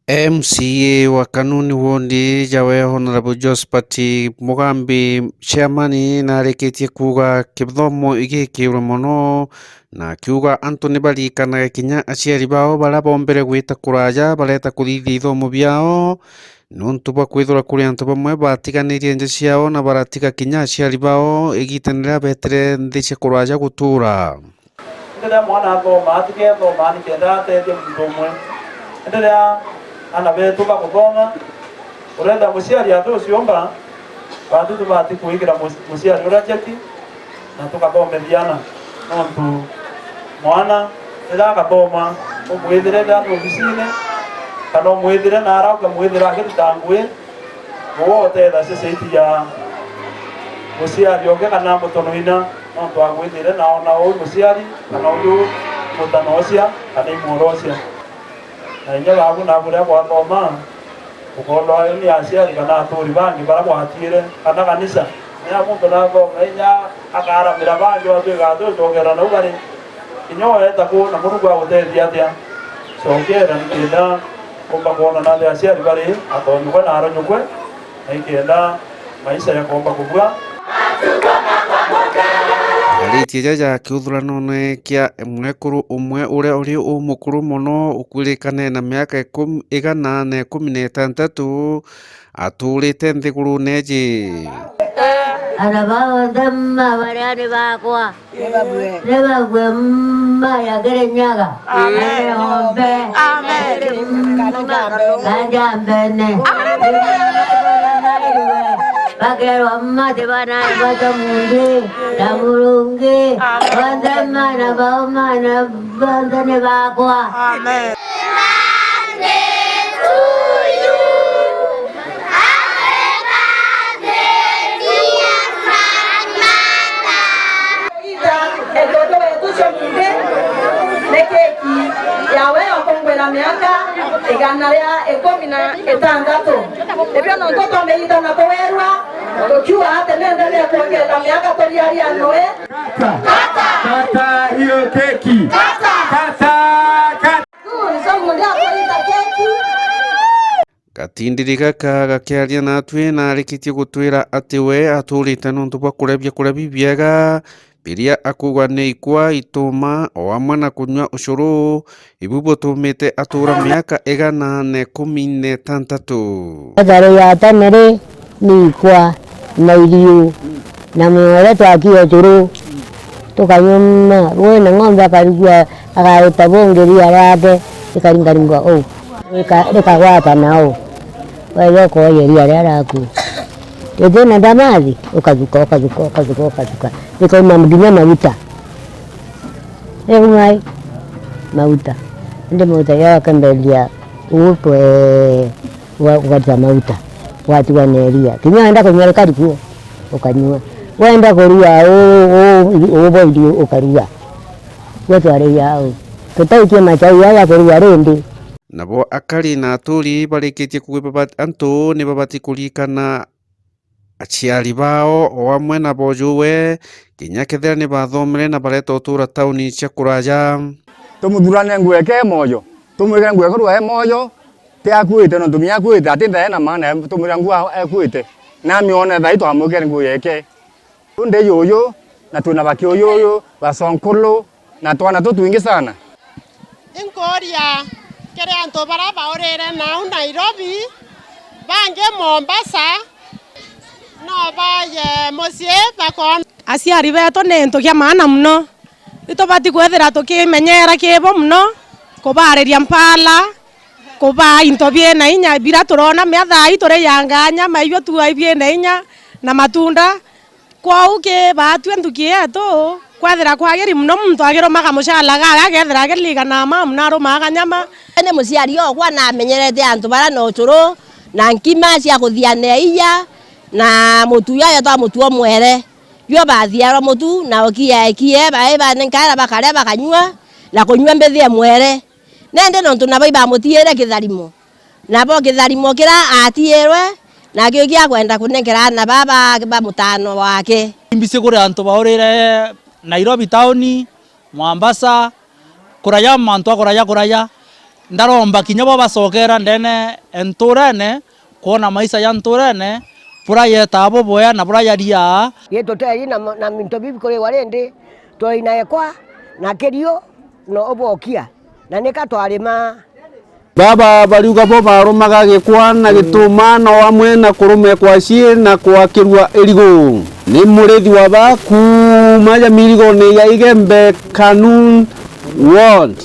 MCA wa Kanuni Wondi jawe Honorable Josephat Mugambi chairman na areketie kuga kithomo igikiura muno na kiuga Anthony barikanaga kinya aciari bao bara bombere gwita kuraja bareta kuthithia ithomo biao nuntu bwa kwithura kuri antu bamwe batiganirie nje ciao na baratiga kinya aciari bao igitanira betere nthi cia kuraja gutura ndira mwana thoma atige thoma ni kenda ateithie mundu umwe ndira ana betu bakuthoma urenda muciari andu ucio mba bandu tubati kuigira muciari uria jeki na tukathomithiana nontu mwana ndira gathoma umwithire ndandu obicine kana umwithire na arauga mwithira agiruta ngui wote tha ceceti ya muciari onge kana mutonoina nontu agwithire na ona uyu muciari kana uyu mutanocia kana imorocia na inya babu na buria gwathoma ukolwa ni aciari kana aturi bangi bara gwatire kana kanisa na mundu na thoma inya akaramira bangi watwiga atujogera na ubari inyoe taku na mundu gwa gutethia atia congera nikenda kumba kuona na thia aciari bari atonyukwe na aronyukwe na ikenda maisha ya komba kubwa aritie jaja kiuthurano kia mwekuru umwe uria uri umukuru muno ukwirikane na miaka 116 aturite nthiguru neji arabao dhamma bariani bakwa nebabwe maya gerenyaga hombe kajambene bagero amate bana batamundi namurungi bandamana baumana bandane bakwa amen. yawe okongwera miaka igana ria 16 ebyo no toto meita na towerwa tokiwa hata nenda ria kuongeza miaka toriaria noe kata hiyo keki kata so mundia kuita keki gatindiri gaka gakiaria natwe na arikitie gutwira ati we aturite nuntu bwa kurebia biega biria akugwa ni ikwa ituma o amwe na kunywa ucuru ibu butumite atura miaka 116 Thare ya tanere ni ikwa na irio na mwore twakia ucuru tukanyuma we na ng'ombe akarigwa agaita bongeria rade ikaringaringwa o ikagwata nao wewe kwa yeria raraku Yedena damazi ukazuka niko mdinya mafuta mai mafuta ndio mafuta ya kambelia upo wakati mafuta watu waneria kinyanda kwenye karibu ukanywa wenda kuria ndio ukaria watu aria tutaikie machai ya kuria rendi nabo akari na aturi barikitie kugwe antu ni babati kulikana aciari bao o amwe na bojuwe kinya kethera ni bathomere na bareta utura tauni cia kuraja tumuthurane ngweke moyo tumwire ngweke ruhe moyo te akuite no tumia akuite atinda na maana tumwire ngwa akuite na mione thai twamukere ngweke tunde yoyo na tuna baki yoyo basonkolo na twana tutwingi sana inkoria kere anto bara baorere na Nairobi bange Mombasa no baye mucie bakon aciari beto ni ntu kia maana muno itobati kwethira tukimenyera kibo muno kubariria mpala kuba into biena inya bira turona miatha itore yanganya maibyo tuai biena inya na matunda kwa uke batwe ntukie to kwethira kwageri muno muntu agero maga muchala gaga gethira ageliga na mamuna ro maga nyama ene muciari ogwa na menyerete antu bara no churu na nkima cia kuthiane iya na mutu ya ta mutu omwere yo bathiaro mutu na okie ba nkara bakare bakanywa na kunywa mbethie mwere nende no ntu na baiba mutiere kitharimo na bo kitharimo kira atierwe na kio kia kwenda kunengera na baba mutano wake imbise kure antu baorere Nairobi town Mombasa kuraya mantu kuraya ndaromba kinya bo basokera ndene enturene kuona maisha ya nturene pura yetabo boya na pura yaria yeto tei na minto bibi kole warende to inaekwa na kerio no obokia na nikatwarima baba bariuga bo barumaga gikwa na gituma no amwe na kurume kwa cie na kwa kirua erigo ni murithi wa baku maja mirigo ni ya Igembe Kanun Ward.